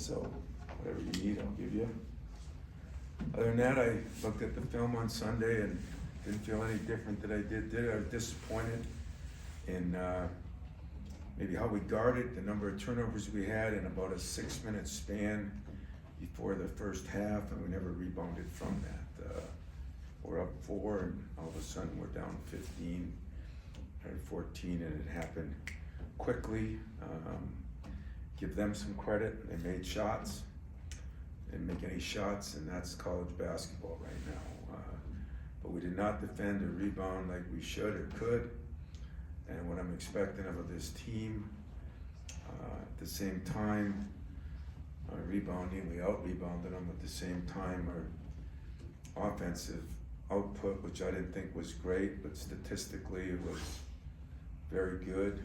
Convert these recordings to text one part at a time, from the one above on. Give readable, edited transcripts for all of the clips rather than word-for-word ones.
So whatever you need, I'll give you. Other than that, I looked at the film on Sunday and didn't feel any different than I did. I was disappointed in maybe how we guarded, the number of turnovers we had in about a 6-minute span before the first half, and we never rebounded from that. We're up 4, and all of a sudden we're down 15 or 14, and it happened quickly. Give them some credit. They made shots. Didn't make any shots, and that's college basketball right now. But we did not defend or rebound like we should or could. And what I'm expecting of this team, at the same time, rebounding, we out-rebounded them at the same time. Our offensive output, which I didn't think was great, but statistically it was very good.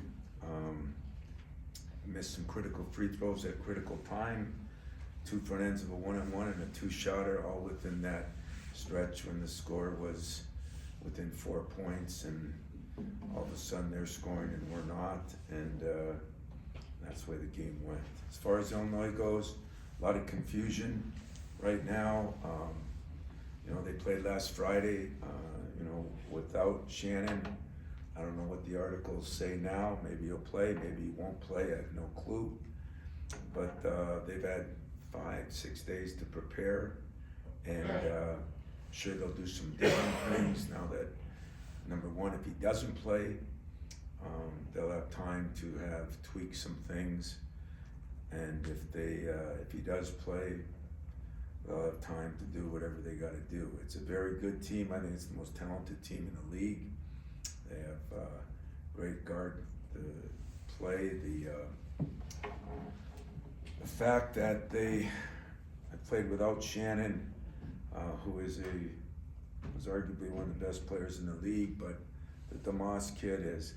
Missed some critical free throws at critical time. 2 front ends of a 1-on-1 and a 2-shotter, all within that stretch when the score was within 4 points, and all of a sudden they're scoring and we're not, and that's the way the game went. As far as Illinois goes, a lot of confusion right now. They played last Friday, without Shannon. I don't know what the articles say now. Maybe he'll play, maybe he won't play, I have no clue. But they've had 5-6 days to prepare, and sure they'll do some different things now that, number one, if he doesn't play, they'll have time to have tweak some things, and if he does play, they'll have time to do whatever they got to do. It's a very good team. I think it's the most talented team in the league. They have great guard to play. The fact that they have played without Shannon, who was arguably one of the best players in the league, but the DeMoss kid has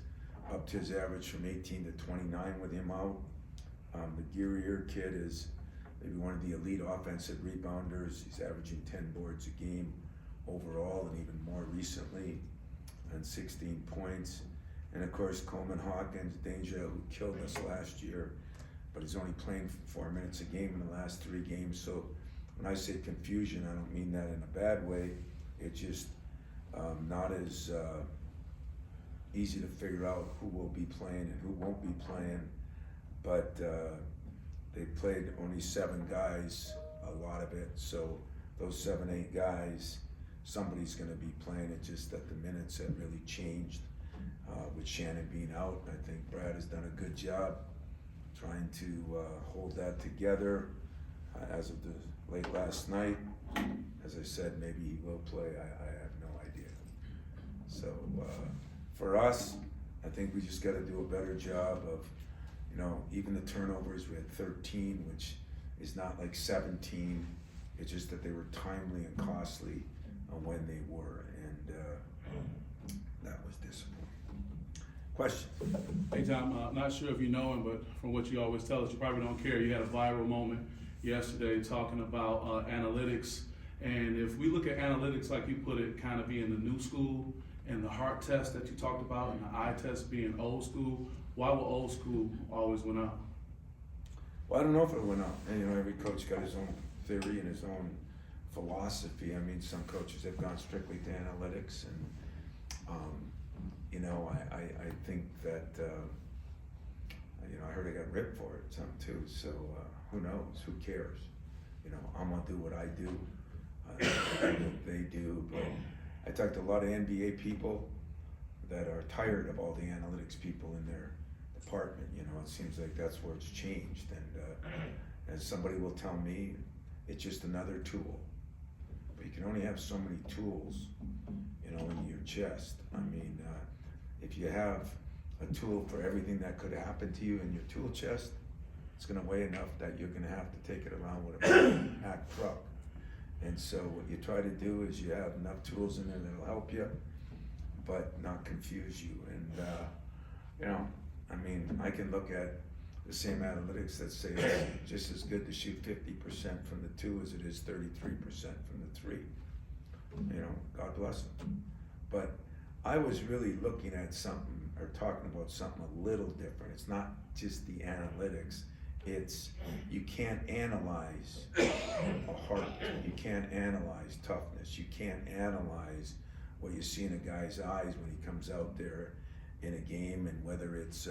upped his average from 18 to 29 with him out. The Guerrier kid is maybe one of the elite offensive rebounders. He's averaging 10 boards a game overall, and even more recently, and 16 points. And of course, Coleman Hawkins, Danger, who killed us last year, but he's only playing 4 minutes a game in the last 3 games. So when I say confusion, I don't mean that in a bad way. It's just not as easy to figure out who will be playing and who won't be playing. But they played only 7 guys, a lot of it. So those 7-8 guys, somebody's going to be playing. It's just that the minutes have really changed with Shannon being out. I think Brad has done a good job trying to hold that together. As of the late last night, as I said, maybe he will play. I have no idea. So for us, I think we just got to do a better job of, even the turnovers. We had 13, which is not like 17. It's just that they were timely and costly when they were, and that was disappointing. Question? Hey Tom, not sure if you know him, but from what you always tell us, you probably don't care. You had a viral moment yesterday talking about analytics, and if we look at analytics like you put it, kind of being the new school, and the heart test that you talked about, and the eye test being old school, why will old school always win out? Well, I don't know if it went out. And, every coach got his own theory and his own philosophy. I mean, some coaches have gone strictly to analytics, and I think that I heard I got ripped for it some too. So who knows? Who cares? I'm gonna do what I do. What they do. But I talked to a lot of NBA people that are tired of all the analytics people in their department. It seems like that's where it's changed. And as somebody will tell me, it's just another tool. But you can only have so many tools, in your chest. I mean, if you have a tool for everything that could happen to you in your tool chest, it's going to weigh enough that you're going to have to take it around with a packed truck. And so what you try to do is you have enough tools in there that'll help you, but not confuse you. And, I can look at the same analytics that say it's just as good to shoot 50% from the 2 as it is 33% from the 3. God bless them. But I was really looking at something or talking about something a little different. It's not just the analytics, You can't analyze a heart, you can't analyze toughness, you can't analyze what you see in a guy's eyes when he comes out there in a game, and whether it's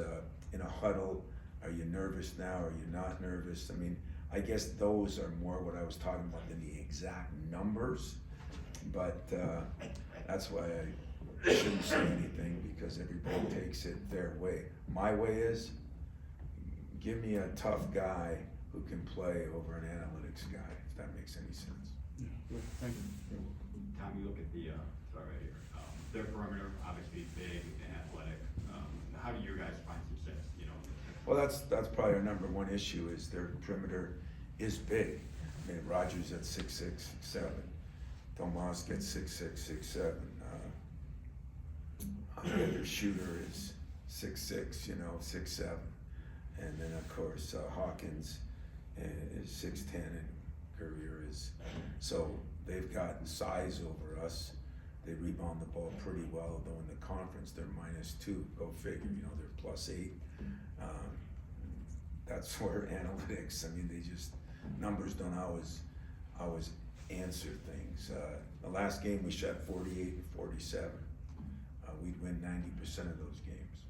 in a huddle, are you nervous now, are you not nervous? I mean, I guess those are more what I was talking about than the exact numbers, but that's why I shouldn't say anything, because everybody takes it their way. My way is, give me a tough guy who can play over an analytics guy, if that makes any sense. Yeah, good. Thank you. Tom, you look at the, sorry, right here, their perimeter, obviously big and athletic. How do you guys find success, you know? Well, that's probably our number one issue, is their perimeter is big. I mean, Rogers at 6'6", 6'7". Tomas gets 6'6", 6'7". Their shooter is 6'6", 6'7". And then of course Hawkins is 6'10", and Courier is, so they've got size over us. They rebound the ball pretty well, though in the conference they're -2. Go figure, they're +8. That's where analytics, I mean, they just, numbers don't always answer things. The last game we shot 48 and 47. We'd win 90% of those games.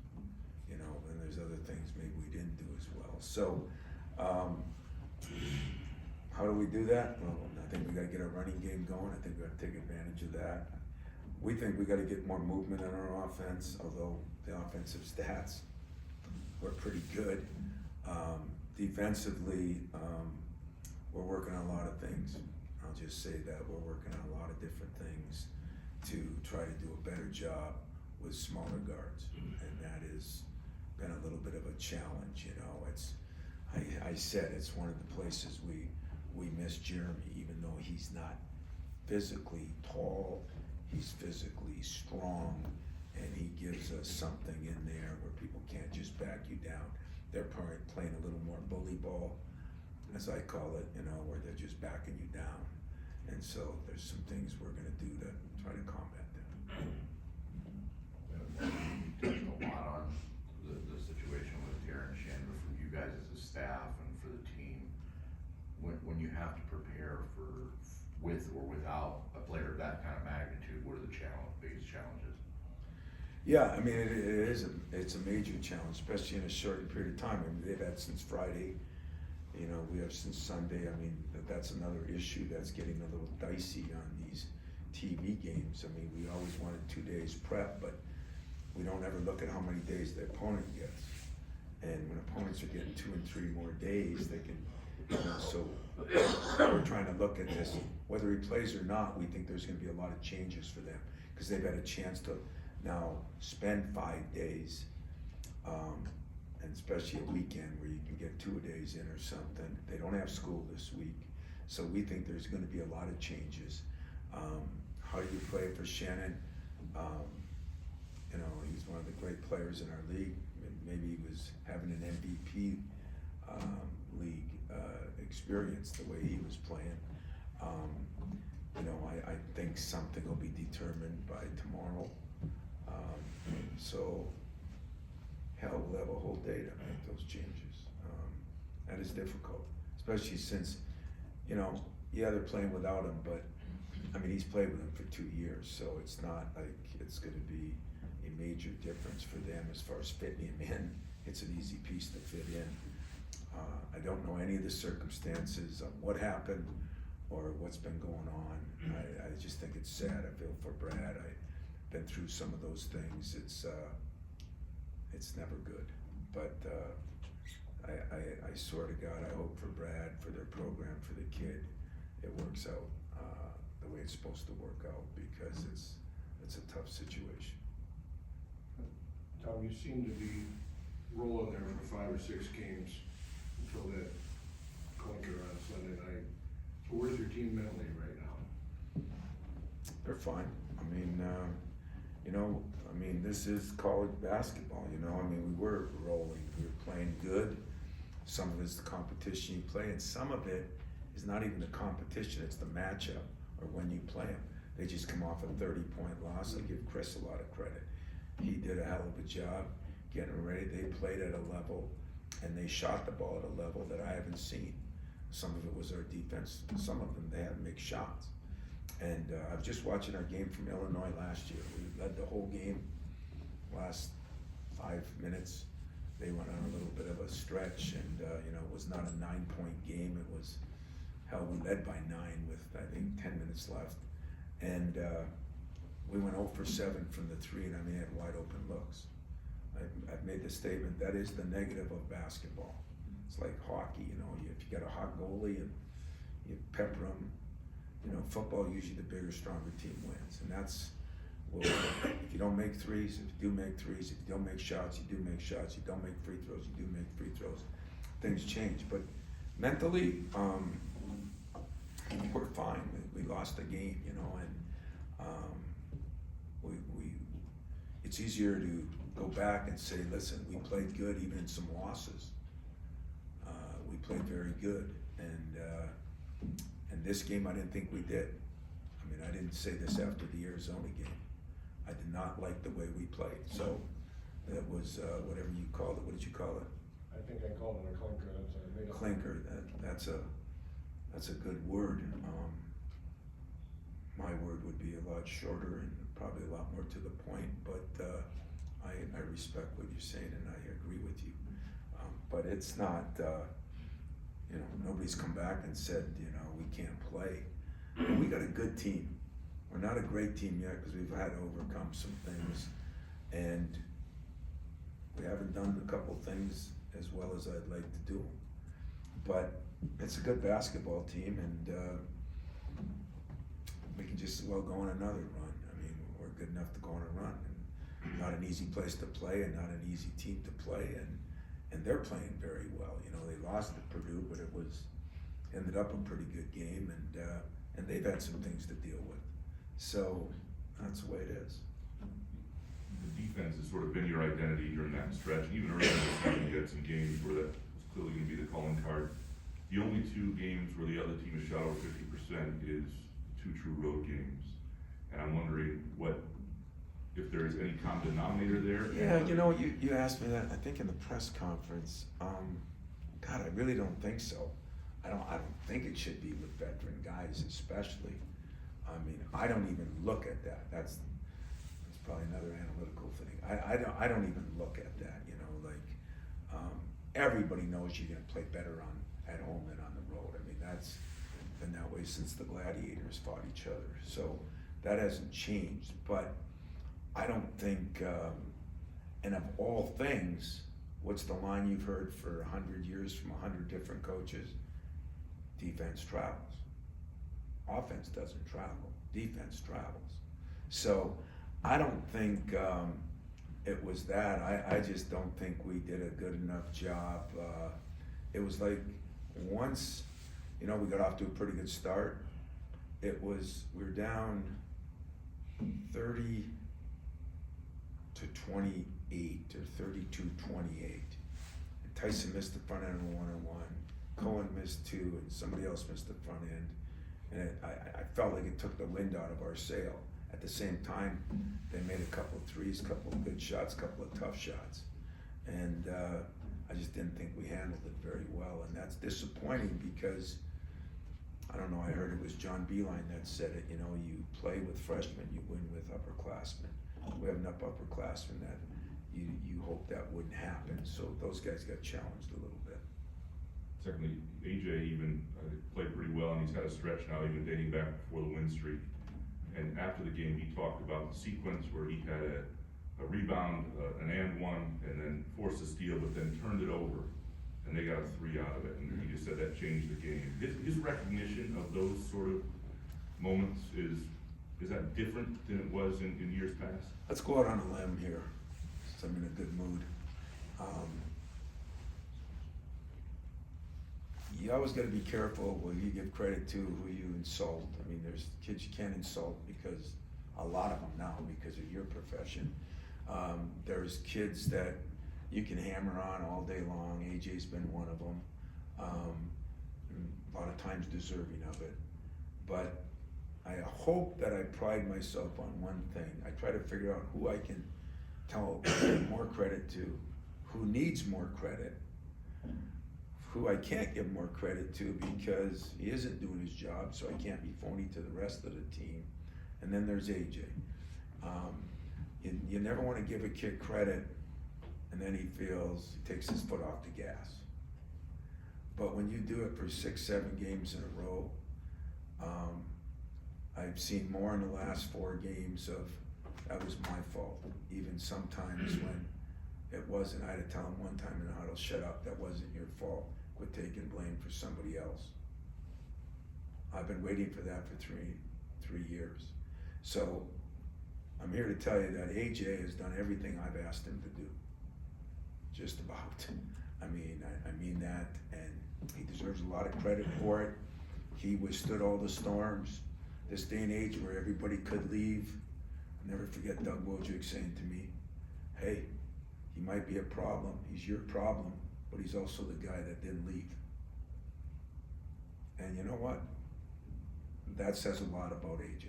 And there's other things maybe we didn't do as well. So, how do we do that? Well, I think we got to get our running game going. I think we got to take advantage of that. We think we got to get more movement on our offense, although the offensive stats were pretty good. Defensively, we're working on a lot of things. I'll just say that we're working on a lot of different things to try to do a better job with smaller guards, and that has been a little bit of a challenge. I said it's one of the places we miss Jeremy, even though he's not physically tall, he's physically strong, and he gives us something in there where people can't just back you down. They're probably playing a little more bully ball, as I call it, where they're just backing you down. And so there's some things we're gonna do to try to combat that. You touched a lot on the situation with Darren Shen, but for you guys as a staff and for the team, when you have to prepare for with or without a player of that kind of magnitude, what are the biggest challenges? Yeah, I mean, it's a major challenge, especially in a short period of time. I mean, they've had since Friday, we have since Sunday. I mean, that's another issue that's getting a little dicey on these TV games. I mean, we always wanted 2 days prep, but we don't ever look at how many days the opponent gets. And when opponents are getting 2 and 3 more days, they can, so we're trying to look at this. Whether he plays or not, we think there's gonna be a lot of changes for them, because they've had a chance to now spend 5 days, and especially a weekend where you can get 2 days in or something. They don't have school this week, so we think there's gonna be a lot of changes. How do you play for Shannon? He's one of the great players in our league. Maybe he was having an MVP league experience the way he was playing. I think something will be determined by tomorrow. So hell, we'll have a whole day to make those changes. That is difficult, especially since, they're playing without him, but I mean, he's played with him for 2 years, so it's not like it's going to be a major difference for them as far as fitting him in. It's an easy piece to fit in. I don't know any of the circumstances of what happened or what's been going on. I just think it's sad. I feel for Brad. I've been through some of those things. It's never good, but I swear to God, I hope for Brad, for their program, for the kid, it works out the way it's supposed to work out, because it's a tough situation. Tom, you seem to be rolling there for 5 or 6 games until that clinker on Sunday night. So where's your team mentally right now? They're fine. I mean, this is college basketball, I mean, we were rolling, we were playing good. Some of it's the competition you play, and some of it is not even the competition, it's the matchup or when you play them. They just come off a 30-point loss. I give Chris a lot of credit. He did a hell of a job getting ready. They played at a level and they shot the ball at a level that I haven't seen. Some of it was our defense, some of them they had to make shots. And I was just watching our game from Illinois last year. We led the whole game. Last 5 minutes, they went on a little bit of a stretch, and it was not a 9-point game. It was, hell, we led by 9 with I think 10 minutes left, and we went 0 for 7 from the 3, and I mean, had wide open looks. I've made the statement that is the negative of basketball. It's like hockey, if you got a hot goalie and you pepper them, football, usually the bigger, stronger team wins. And that's, well, if you don't make threes, if you do make threes, if you don't make shots, you do make shots, you don't make free throws, you do make free throws, things change. But mentally, we're fine. We lost the game, and it's easier to go back and say, listen, we played good even in some losses. We played very good, and this game I didn't think we did. I mean, I didn't say this after the Arizona game. I did not like the way we played. So that was whatever you called it. What did you call it? I think I called it a clinker. Clinker. That's a good word. My word would be a lot shorter and probably a lot more to the point. But I respect what you're saying, and I agree with you. But it's not. Nobody's come back and said, we can't play. But we got a good team. We're not a great team yet because we've had to overcome some things, and we haven't done a couple things as well as I'd like to do. But it's a good basketball team, and we can just as well go on another run. I mean, we're good enough to go on a run, and not an easy place to play, and not an easy team to play, and they're playing very well. They lost to Purdue, but it ended up a pretty good game, and they've had some things to deal with. So that's the way it is. The defense has sort of been your identity during that stretch. Even earlier this season, you had some games where that was clearly going to be the calling card. The only 2 games where the other team has shot over 50% is 2 true road games. And I'm wondering if there is any common denominator there. Yeah, you asked me that, I think in the press conference. God, I really don't think so. I don't think it should be with veteran guys, especially. I mean, I don't even look at that. That's probably another analytical thing. I don't even look at that. Everybody knows you're going to play better at home than on the road. I mean, that's been that way since the Gladiators fought each other. So that hasn't changed. But I don't think, and of all things, what's the line you've heard for 100 years from 100 different coaches? Defense travels. Offense doesn't travel. Defense travels. So I don't think it was that. I just don't think we did a good enough job. It was like once, we got off to a pretty good start. We were down 30 to 28 or 32-28. And Tyson missed the front end of a 1-on-1. Cohen missed 2, and somebody else missed the front end. And I felt like it took the wind out of our sail. At the same time, they made a couple of threes, a couple of good shots, a couple of tough shots. And I just didn't think we handled it very well. And that's disappointing because, I don't know, I heard it was John Beeline that said it, you play with freshmen, you win with upperclassmen. We have enough upperclassmen that you hope that wouldn't happen. So those guys got challenged a little bit. Secondly, AJ even played pretty well, and he's had a stretch now, even dating back before the win streak. And after the game, he talked about the sequence where he had a rebound, an and one, and then forced a steal, but then turned it over, and they got a 3 out of it. And he just said that changed the game. His recognition of those sort of moments is that different than it was in years past? Let's go out on a limb here, since I'm in a good mood. You always got to be careful when you give credit to who you insult. I mean, there's kids you can't insult because a lot of them now because of your profession. There's kids that you can hammer on all day long. AJ's been one of them. A lot of times deserving of it. But I hope that I pride myself on one thing. I try to figure out who I can give more credit to, who needs more credit, who I can't give more credit to because he isn't doing his job, so I can't be phony to the rest of the team. And then there's AJ. You never want to give a kid credit and then he takes his foot off the gas. But when you do it for 6-7 games in a row, I've seen more in the last 4 games of that was my fault. Even sometimes when it wasn't, I had to tell him one time in the huddle, shut up, that wasn't your fault. Quit taking blame for somebody else. I've been waiting for that for three years. So I'm here to tell you that AJ has done everything I've asked him to do. Just about. I mean that, and he deserves a lot of credit for it. He withstood all the storms. This day and age where everybody could leave, I'll never forget Doug Wojcik saying to me, hey, he might be a problem, he's your problem, but he's also the guy that didn't leave. And you know what? That says a lot about AJ.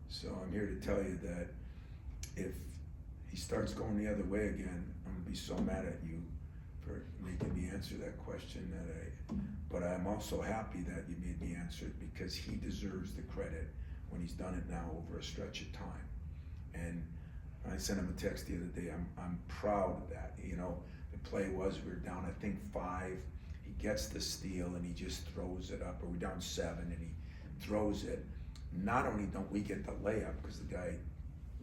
So I'm here to tell you that if he starts going the other way again, I'm gonna be so mad at you for making me answer that question but I'm also happy that you made me answer it because he deserves the credit when he's done it now over a stretch of time. And I sent him a text the other day, I'm proud of that. You know, the play was, we were down, I think 5, he gets the steal and he just throws it up, or we're down 7 and he throws it. Not only don't we get the layup because the guy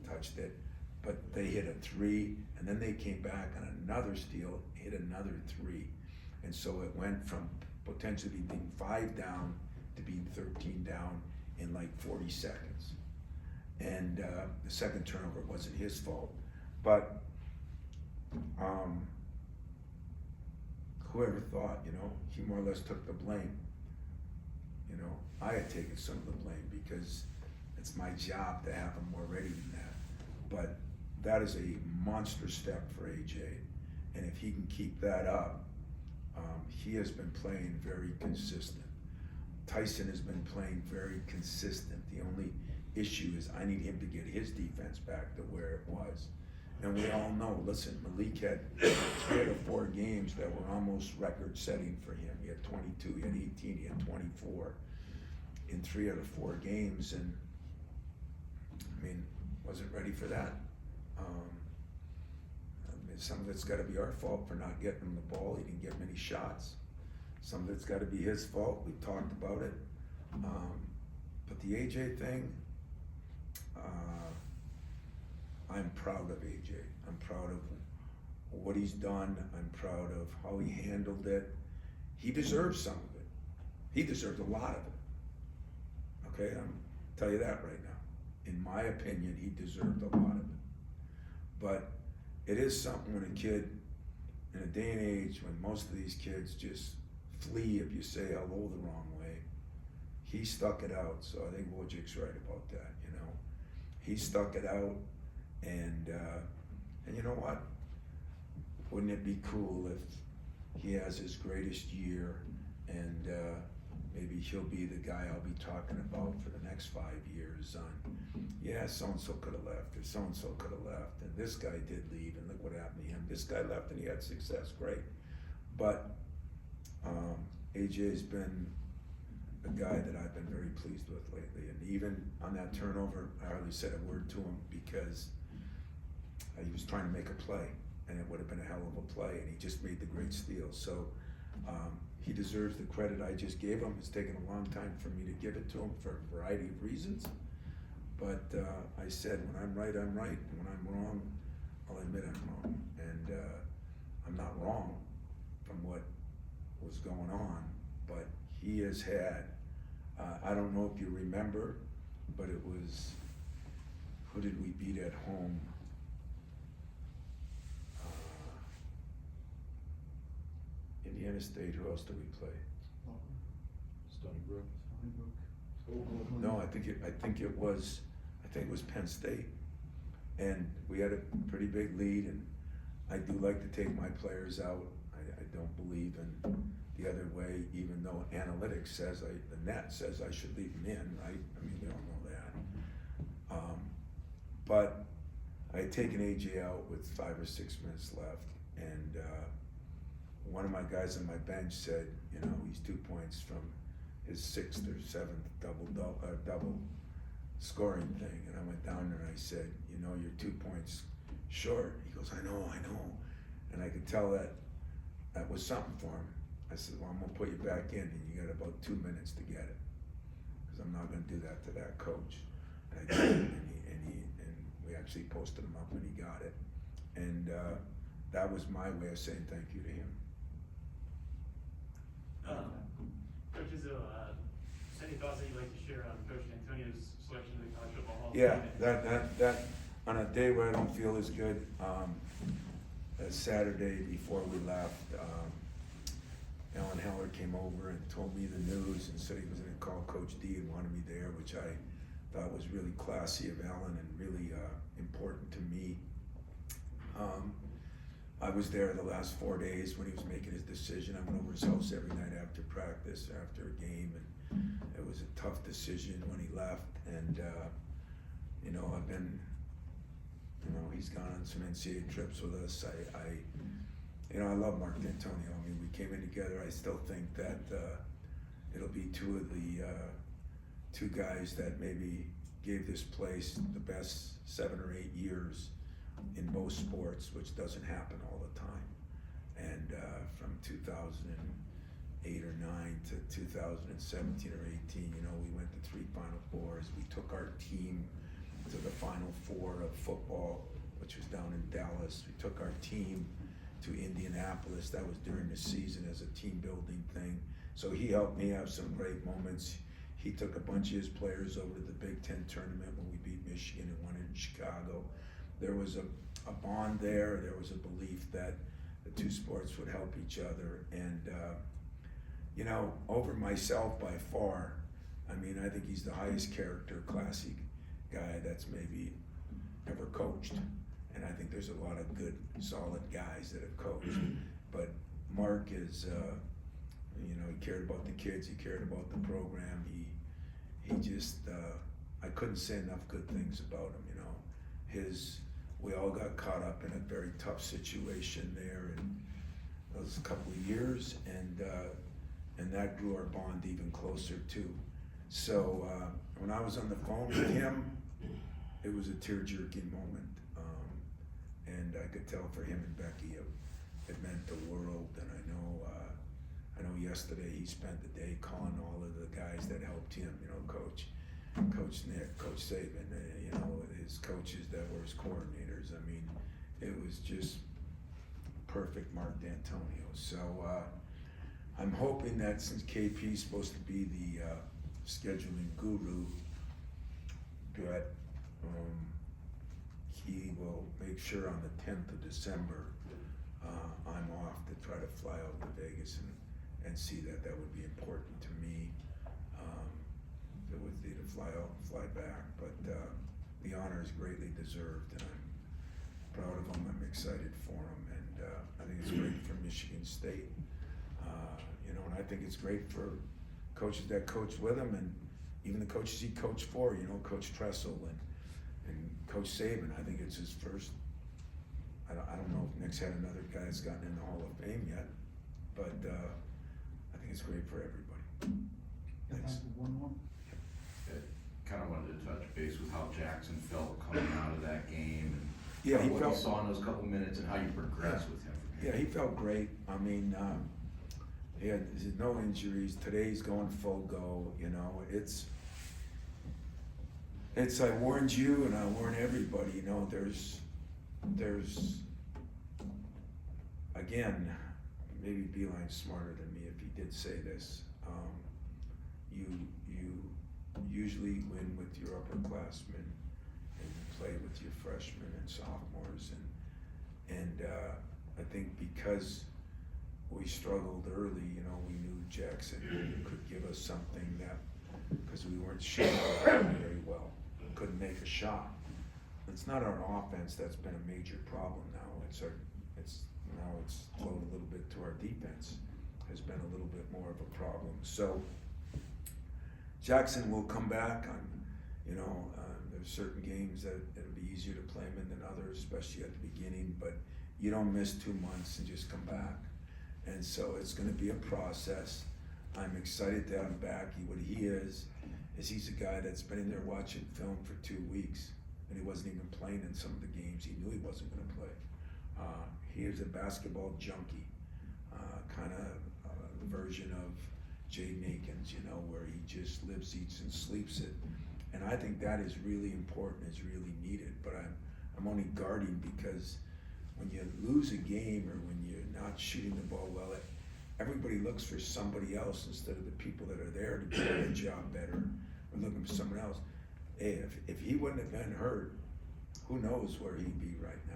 touched it, but they hit a 3, and then they came back on another steal, hit another 3. And so it went from potentially being 5 down to being 13 down in like 40 seconds. And the second turnover wasn't his fault. But whoever thought, you know, he more or less took the blame. You know, I had taken some of the blame because it's my job to have him more ready than that. But that is a monster step for AJ. And if he can keep that up, he has been playing very consistent. Tyson has been playing very consistent. The only issue is I need him to get his defense back to where it was. And we all know, listen, Malik had 3 out of 4 games that were almost record-setting for him. He had 22, he had 18, he had 24 in 3 out of 4 games, and I mean, wasn't ready for that. Some of it's got to be our fault for not getting him the ball. He didn't get many shots. Some of it's got to be his fault. We've talked about it. But the AJ thing, I'm proud of AJ. I'm proud of what he's done. I'm proud of how he handled it. He deserves some of it. He deserves a lot of it. Okay, I'm tell you that right now. In my opinion, he deserved a lot of it. But it is something when a kid, in a day and age when most of these kids just flee if you say hello the wrong way, he stuck it out. So I think Wojcik's right about that, you know. He stuck it out, and you know what? Wouldn't it be cool if he has his greatest year and maybe he'll be the guy I'll be talking about for the next 5 years on, yeah, so-and-so could have left, or so-and-so could have left, and this guy did leave, and look what happened to him. This guy left and he had success, great. But AJ's been a guy that I've been very pleased with lately, and even on that turnover, I hardly said a word to him because he was trying to make a play, and it would have been a hell of a play, and he just made the great steal. So he deserves the credit I just gave him. It's taken a long time for me to give it to him for a variety of reasons. But I said, when I'm right, I'm right. And when I'm wrong, I'll admit I'm wrong. And I'm not wrong from what was going on, but he has had, I don't know if you remember, but it was, who did we beat at home? Indiana State, who else did we play? Stony Brook. No, I think it was Penn State, and we had a pretty big lead. And I do like to take my players out. I don't believe in the other way, even though analytics says the net says I should leave them in, right? I mean, we all know that. But I had taken AJ out with 5 or 6 minutes left, and one of my guys on my bench said, you know, he's 2 points from his 6th or 7th double scoring thing. And I went down there and I said, you know, you're 2 points short. He goes, I know. And I could tell that was something for him. I said, well, I'm gonna put you back in and you got about 2 minutes to get it. Cause I'm not gonna do that to that coach. And I did, and we actually posted him up and he got it. And that was my way of saying thank you to him. Coach Izzo, any thoughts that you'd like to share on Coach Dantonio's selection of the College Football Hall of Yeah, Fame? that on a day where I don't feel as good, Saturday before we left, Alan Heller came over and told me the news and said he was gonna call Coach D and wanted me there, which I thought was really classy of Alan and really important to me. I was there the last 4 days when he was making his decision. I went over his house every night after practice, after a game, and it was a tough decision when he left. And you know, I've been, you know, he's gone on some NCAA trips with us. You know, I love Mark Dantonio. I mean, we came in together. I still think that it'll be two of the two guys that maybe gave this place the best 7 or 8 years in most sports, which doesn't happen all the time. And from 2008 or 9 to 2017 or 18, you know, we went to 3 Final Fours. We took our team to the Final Four of football, which was down in Dallas. We took our team to Indianapolis. That was during the season as a team building thing. So he helped me have some great moments. He took a bunch of his players over to the Big Ten tournament when we beat Michigan and won in Chicago. There was a bond there. There was a belief that the two sports would help each other. And, you know, over myself by far, I mean, I think he's the highest character, classy guy that's maybe ever coached. And I think there's a lot of good, solid guys that have coached. But Mark is, you know, he cared about the kids. He cared about the program. He just, I couldn't say enough good things about him, you know. We all got caught up in a very tough situation there in those couple of years, and that grew our bond even closer too. So when I was on the phone with him, it was a tear-jerking moment. And I could tell for him and Becky, it meant the world. And I know yesterday he spent the day calling all of the guys that helped him, you know, Coach Nick, Coach Saban, you know, his coaches that were his coordinators. I mean, it was just perfect Mark Dantonio. So I'm hoping that since KP is supposed to be the scheduling guru, that he will make sure on the 10th of December I'm off to try to fly out to Vegas and see that. That would be important to me. It would be to fly out and fly back, but the honor is greatly deserved, and I'm proud of him. I'm excited for him, and I think it's great for Michigan State. You know, and I think it's great for coaches that coach with him, and even the coaches he coached for. You know, Coach Tressel and Coach Saban. I think it's his first. I don't know if Nick's had another guy that's gotten in the Hall of Fame yet, but I think it's great for everybody. Thanks. One more. Kind of wanted to touch base with how Jackson felt coming out of that game and Yeah, he what felt. you saw in those couple minutes and how you progressed with him from here. Yeah, he felt great. I mean, he had no injuries. Today he's going full go. You know, it's. I warned you and I warn everybody. You know, there's. Again, maybe Beeline's smarter than me if he did say this. You usually win with your upperclassmen and you play with your freshmen and sophomores, and I think because we struggled early, you know, we knew Jackson could give us something that, because we weren't shooting very well, couldn't make a shot. It's not our offense that's been a major problem now. It's flowed a little bit to our defense, has been a little bit more of a problem. So Jackson will come back. There's certain games that it'll be easier to play him in than others, especially at the beginning, but you don't miss 2 months and just come back. And so it's gonna be a process. I'm excited to have him back. What he is he's a guy that's been in there watching film for 2 weeks, and he wasn't even playing in some of the games. He knew he wasn't gonna play. He is a basketball junkie, kind of version of Jaden Akins, you know, where he just lives, eats, and sleeps it. And I think that is really important, is really needed. But I'm only guarding because when you lose a game or when you're not shooting the ball well, everybody looks for somebody else instead of the people that are there to do their job better. We're looking for someone else. Hey, if he wouldn't have been hurt, who knows where he'd be right now?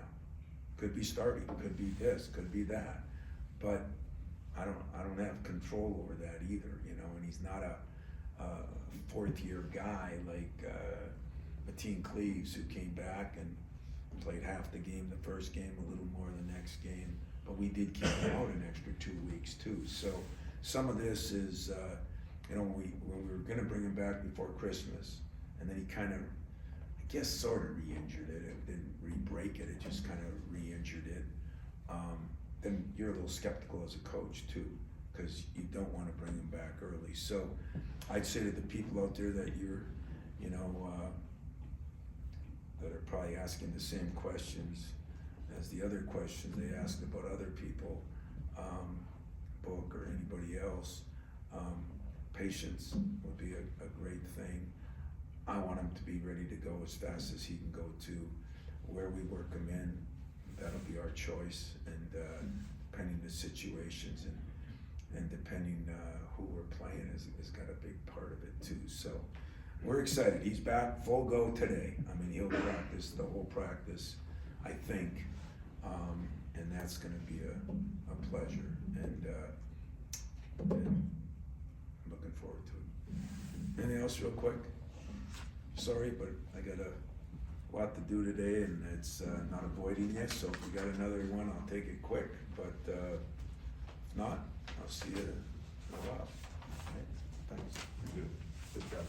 Could be starting, could be this, could be that. But I don't have control over that either, you know. And he's not a fourth-year guy like Mateen Cleaves, who came back and played half the game the first game, a little more the next game. But we did keep him out an extra 2 weeks too. So some of this is, you know, when we were gonna bring him back before Christmas, and then he kind of, I guess, sort of re-injured it. It didn't re-break it. It just kind of re-injured it. Then you're a little skeptical as a coach too, because you don't want to bring him back early. So I'd say to the people out there that you're, you know, that are probably asking the same questions as the other questions they ask about other people, Book or anybody else, patience would be a great thing. I want him to be ready to go as fast as he can go to where we work him in. That'll be our choice, and depending the situations and depending who we're playing has got a big part of it too. So we're excited. He's back full go today. I mean, he'll practice the whole practice, I think, and that's going to be a pleasure, and I'm looking forward to it. Anything else real quick? Sorry, but I got a lot to do today, and it's not avoiding you, so if you got another one, I'll take it quick, but if not, I'll see you in a while. Right? Thanks. Good. Good job.